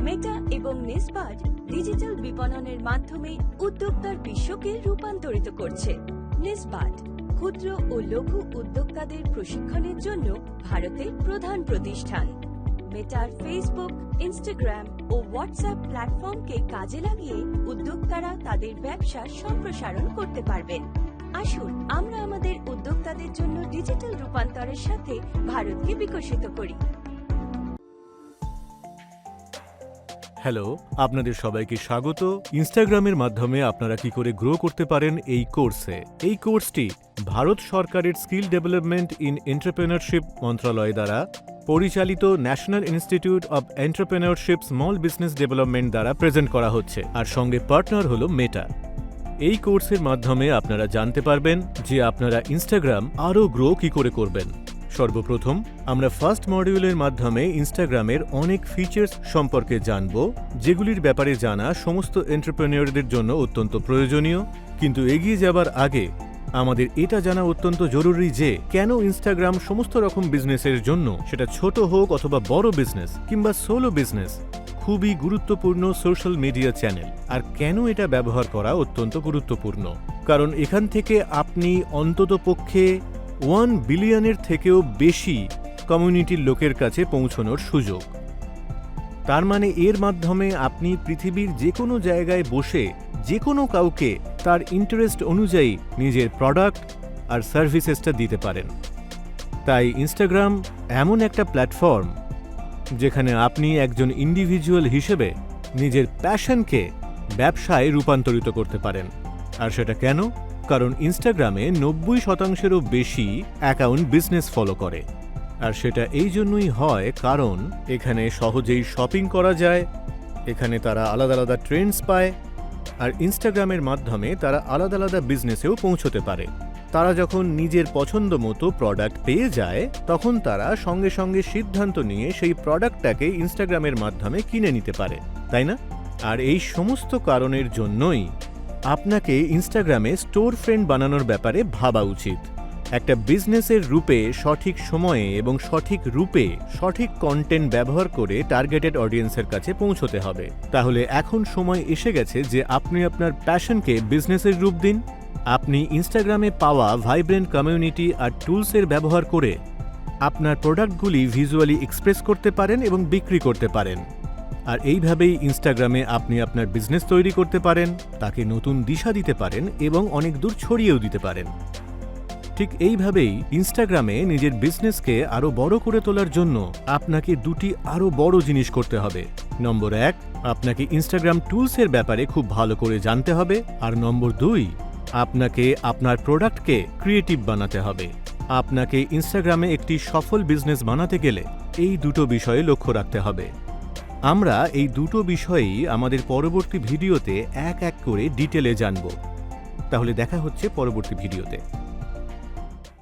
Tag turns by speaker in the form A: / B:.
A: মেটা এবং নিসবাট ডিজিটাল বিপণনের মাধ্যমে উদ্যোক্তার বিশ্বকে রূপান্তরিত করছে। নিসবাট ক্ষুদ্র ও লঘু উদ্যোক্তাদের প্রশিক্ষণের জন্য ভারতের প্রধান প্রতিষ্ঠান। মেটার ফেসবুক, ইনস্টাগ্রাম ও হোয়াটসঅ্যাপ প্ল্যাটফর্মকে কাজে লাগিয়ে উদ্যোক্তারা তাদের ব্যবসা সম্প্রসারণ করতে পারবেন। আসুন আমরা আমাদের উদ্যোক্তাদের জন্য ডিজিটাল রূপান্তরের সাথে ভারতকে বিকশিত করি।
B: হ্যালো, আপনাদের সবাইকে স্বাগত। ইনস্টাগ্রামের মাধ্যমে আপনারা কি করে গ্রো করতে পারেন এই কোর্সে। এই কোর্সটি ভারত সরকারের স্কিল ডেভেলপমেন্ট ইন এন্টারপ্রেনারশিপ মন্ত্রণালয় দ্বারা পরিচালিত national institute of entrepreneurship small business development দ্বারা প্রেজেন্ট করা হচ্ছে, আর সঙ্গে পার্টনার হলো মেটা। এই কোর্সের মাধ্যমে আপনারা জানতে পারবেন যে আপনারা ইনস্টাগ্রাম আরও গ্রো কি করে করবেন। সর্বপ্রথম আমরা ফার্স্ট মডিউলের মাধ্যমে ইনস্টাগ্রামের অনেক ফিচার্স সম্পর্কে জানব, যেগুলির ব্যাপারে জানা সমস্ত এন্টারপ্রেনিয়রদের জন্য অত্যন্ত প্রয়োজনীয়। কিন্তু এগিয়ে যাবার আগে আমাদের এটা জানা অত্যন্ত জরুরি যে কেন ইনস্টাগ্রাম সমস্ত রকম বিজনেসের জন্য, সেটা ছোট হোক অথবা বড় বিজনেস কিংবা সোলো বিজনেস, খুবই গুরুত্বপূর্ণ সোশ্যাল মিডিয়া চ্যানেল। আর কেন এটা ব্যবহার করা অত্যন্ত গুরুত্বপূর্ণ, কারণ এখান থেকে আপনি অন্ততপক্ষে 1 বিলিয়নের থেকেও বেশি কমিউনিটির লোকের কাছে পৌঁছানোর সুযোগ। তার মানে এর মাধ্যমে আপনি পৃথিবীর যে কোনো জায়গায় বসে যে কোনো কাউকে তার ইন্টারেস্ট অনুযায়ী নিজের প্রোডাক্ট আর সার্ভিসেসটা দিতে পারেন। তাই ইনস্টাগ্রাম এমন একটা প্ল্যাটফর্ম যেখানে আপনি একজন ইন্ডিভিজুয়াল হিসেবে নিজের প্যাশনকে ব্যবসায় রূপান্তরিত করতে পারেন। আর সেটা কেন? কারণ ইনস্টাগ্রামে 90%-এরও বেশি অ্যাকাউন্ট বিজনেস ফলো করে। আর সেটা এই জন্যই হয় কারণ এখানে সহজেই শপিং করা যায়, এখানে তারা আলাদা আলাদা ট্রেন্ডস পায়, আর ইনস্টাগ্রামের মাধ্যমে তারা আলাদা আলাদা বিজনেসেও পৌঁছতে পারে। তারা যখন নিজের পছন্দ মতো প্রোডাক্ট পেয়ে যায়, তখন তারা সঙ্গে সঙ্গে সিদ্ধান্ত নিয়ে সেই প্রোডাক্টটাকে ইনস্টাগ্রামের মাধ্যমে কিনে নিতে পারে, তাই না? আর এই সমস্ত কারণের জন্যই আপনাকে ইনস্টাগ্রামে স্টোর ফ্রেন্ড বানানোর ব্যাপারে ভাবা উচিত। একটা বিজনেসের রূপে সঠিক সময়ে এবং সঠিক রূপে সঠিক কন্টেন্ট ব্যবহার করে টার্গেটেড অডিয়েন্সের কাছে পৌঁছতে হবে। তাহলে এখন সময় এসে গেছে যে আপনি আপনার প্যাশনকে বিজনেসের রূপ দিন। আপনি ইনস্টাগ্রামে পাওয়া ভাইব্রেন্ট কমিউনিটি আর টুলসের ব্যবহার করে আপনার প্রোডাক্টগুলি ভিজুয়ালি এক্সপ্রেস করতে পারেন এবং বিক্রি করতে পারেন। আর এইভাবেই ইনস্টাগ্রামে আপনি আপনার বিজনেস তৈরি করতে পারেন, তাকে নতুন দিশা দিতে পারেন এবং অনেক দূর ছড়িয়েও দিতে পারেন। ঠিক এইভাবেই ইনস্টাগ্রামে নিজের বিজনেসকে আরও বড় করে তোলার জন্য আপনাকে দুটি আরও বড় জিনিস করতে হবে। নম্বর 1, আপনাকে ইনস্টাগ্রাম টুলসের ব্যাপারে খুব ভালো করে জানতে হবে। আর নম্বর 2, আপনাকে আপনার প্রোডাক্টকে ক্রিয়েটিভ বানাতে হবে। আপনাকে ইনস্টাগ্রামে একটি সফল বিজনেস বানাতে গেলে এই দুটো বিষয়ে লক্ষ্য রাখতে হবে। আমরা এই দুটো বিষয়েই আমাদের পরবর্তী ভিডিওতে এক এক করে ডিটেলে জানব। তাহলে দেখা হচ্ছে পরবর্তী ভিডিওতে।